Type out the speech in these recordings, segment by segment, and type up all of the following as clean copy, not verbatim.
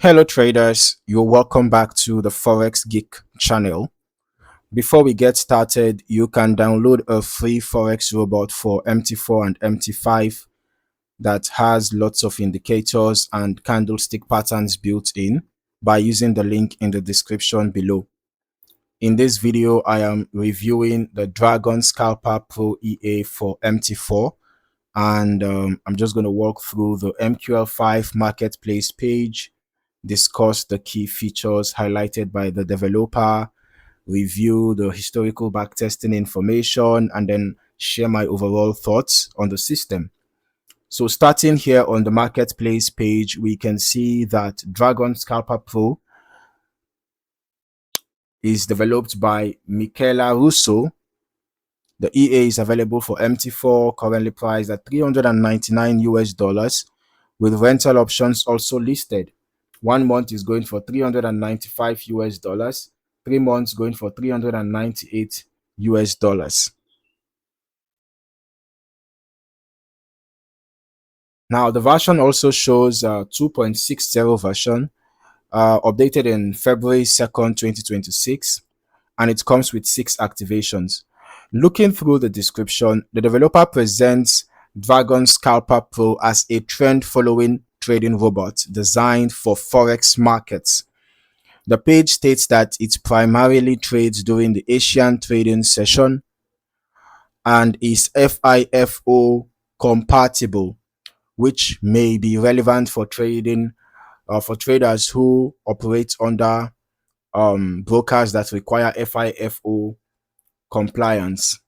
Hello traders, you're welcome back to the Forex Geek channel. Before we get started, you can download a free Forex robot for MT4 and MT5 that has lots of indicators and candlestick patterns built in by using the link in the description below. In this video, I am reviewing the Dragon Scalper Pro EA for MT4, and I'm just going to walk through the MQL5 Marketplace page, discuss the key features highlighted by the developer, review the historical backtesting information, and then share my overall thoughts on the system. So starting here on the marketplace page, we can see that Dragon Scalper Pro is developed by Michela Russo. The EA is available for MT4, currently priced at 399 US dollars, with rental options also listed. 1 month is going for 395 US dollars, 3 months going for 398 US dollars. Now, the version also shows 2.60 version, updated in February 2nd, 2026, and it comes with 6 activations. Looking through the description, the developer presents Dragon Scalper Pro as a trend-following trading robot designed for Forex markets. The page states that it primarily trades during the Asian trading session and is FIFO compatible, which may be relevant for trading for traders who operate under brokers that require FIFO compliance.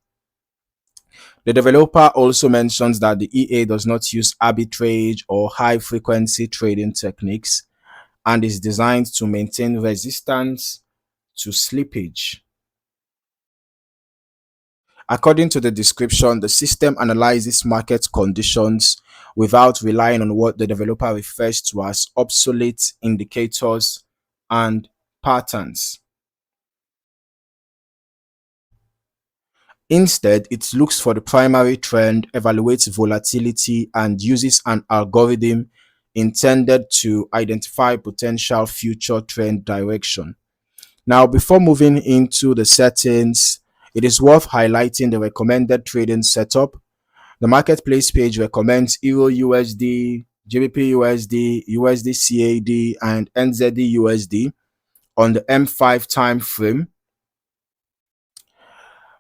The developer also mentions that the EA does not use arbitrage or high frequency trading techniques and is designed to maintain resistance to slippage. According to the description, the system analyzes market conditions without relying on what the developer refers to as obsolete indicators and patterns. Instead, it looks for the primary trend, evaluates volatility, and uses an algorithm intended to identify potential future trend direction. Now, before moving into the settings, it is worth highlighting the recommended trading setup. The marketplace page recommends Euro USD, GBP USD, USD CAD, and NZD USD on the M5 time frame,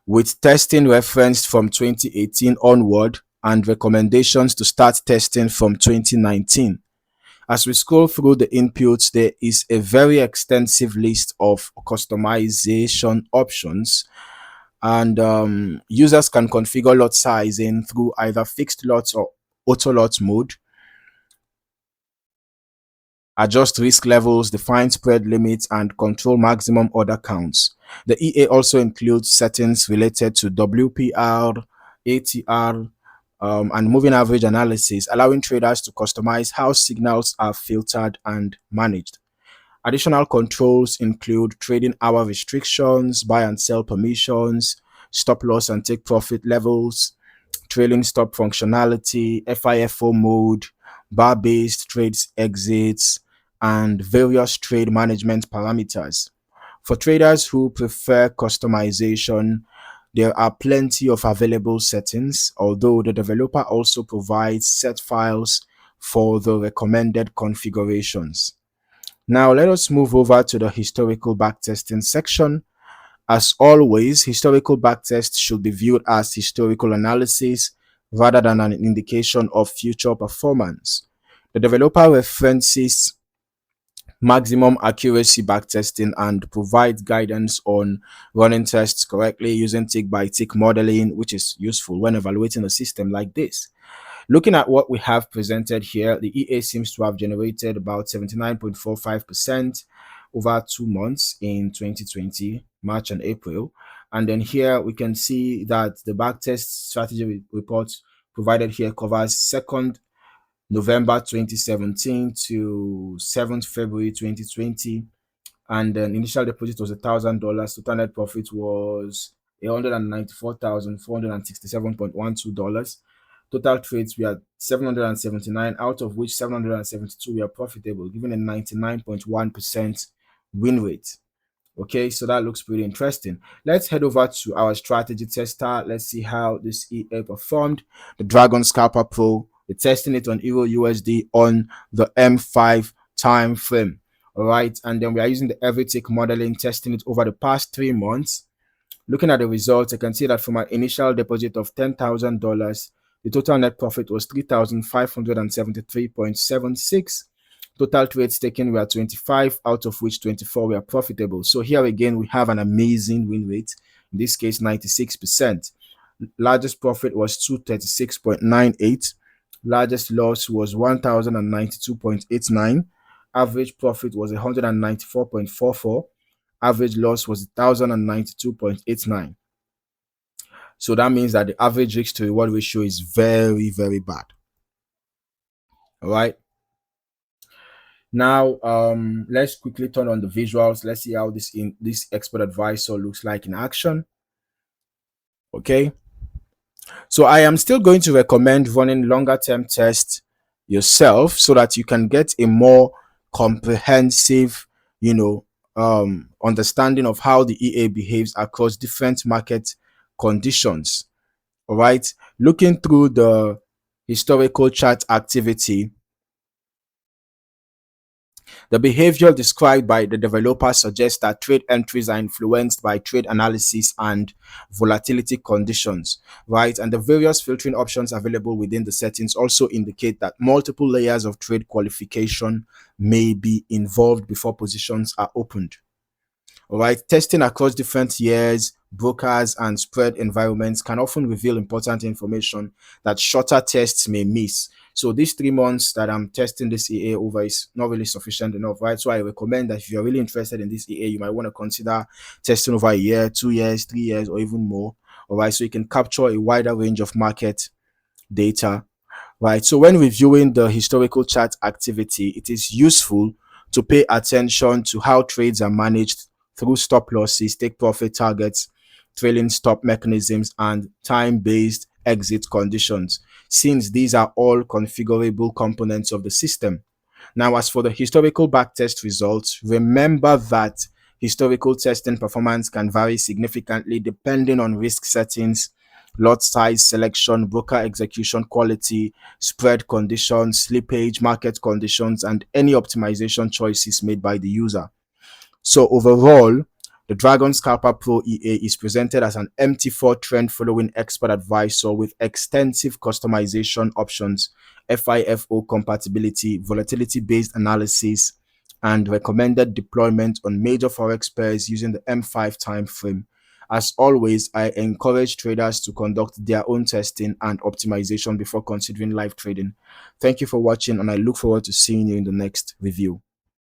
with testing referenced from 2018 onward and recommendations to start testing from 2019. As we scroll through the inputs, there is a very extensive list of customization options, and users can configure lot sizing through either fixed lots or auto lot mode, adjust risk levels, define spread limits, and control maximum order counts. The EA also includes settings related to WPR, ATR, and moving average analysis, allowing traders to customize how signals are filtered and managed. Additional controls include trading hour restrictions, buy and sell permissions, stop loss and take profit levels, trailing stop functionality, FIFO mode, bar-based trades exits, and various trade management parameters. For traders who prefer customization, there are plenty of available settings, although the developer also provides set files for the recommended configurations. Now let us move over to the historical backtesting section. As always, historical backtest should be viewed as historical analysis rather than an indication of future performance. The developer references maximum accuracy backtesting and provides guidance on running tests correctly using tick-by-tick modeling, which is useful when evaluating a system like this. Looking at what we have presented here, the EA seems to have generated about 79.45% over 2 months in 2020, March and April. And then here we can see that the backtest strategy report provided here covers 2nd November 2017 to 7th February 2020. And then initial deposit was $1,000. Total net profit was $194,467.12. Total trades we are 779, out of which 772 were profitable, giving a 99.1% win rate. Okay, so that looks pretty interesting. Let's head over to our strategy tester. Let's see how this EA performed. The Dragon Scalper Pro, we're testing it on Euro USD on the M5 time frame. All right, and then we are using the every tick modeling, testing it over the past 3 months. Looking at the results, I can see that from an initial deposit of $10,000, the total net profit was 3,573.76. Total trades taken were 25, out of which 24 were profitable. So here again, we have an amazing win rate. In this case, 96%. Largest profit was 236.98. Largest loss was 1,092.89. Average profit was 194.44. Average loss was 1,092.89. So that means that the average risk to reward ratio is very, very bad. All right. Now, let's quickly turn on the visuals. Let's see how this expert advisor looks like in action. Okay. So I am still going to recommend running longer term tests yourself so that you can get a more comprehensive, understanding of how the EA behaves across different market conditions. All right. Looking through the historical chart activity, the behavior described by the developer suggests that trade entries are influenced by trade analysis and volatility conditions, right? And the various filtering options available within the settings also indicate that multiple layers of trade qualification may be involved before positions are opened. All right, testing across different years, brokers, and spread environments can often reveal important information that shorter tests may miss. So these 3 months that I'm testing this EA over is not really sufficient enough, right? So I recommend that if you're really interested in this EA, you might want to consider testing over a year, 2 years, 3 years, or even more. All right, so you can capture a wider range of market data. Right, so when reviewing the historical chart activity, it is useful to pay attention to how trades are managed through stop losses, take profit targets, trailing stop mechanisms, and time-based exit conditions, since these are all configurable components of the system. Now, as for the historical backtest results, remember that historical testing performance can vary significantly depending on risk settings, lot size selection, broker execution quality, spread conditions, slippage, market conditions, and any optimization choices made by the user. So overall, the Dragon Scalper Pro EA is presented as an MT4 trend following expert advisor with extensive customization options, FIFO compatibility, volatility based analysis, and recommended deployment on major Forex pairs using the M5 time frame. As always, I encourage traders to conduct their own testing and optimization before considering live trading. Thank you for watching, and I look forward to seeing you in the next review.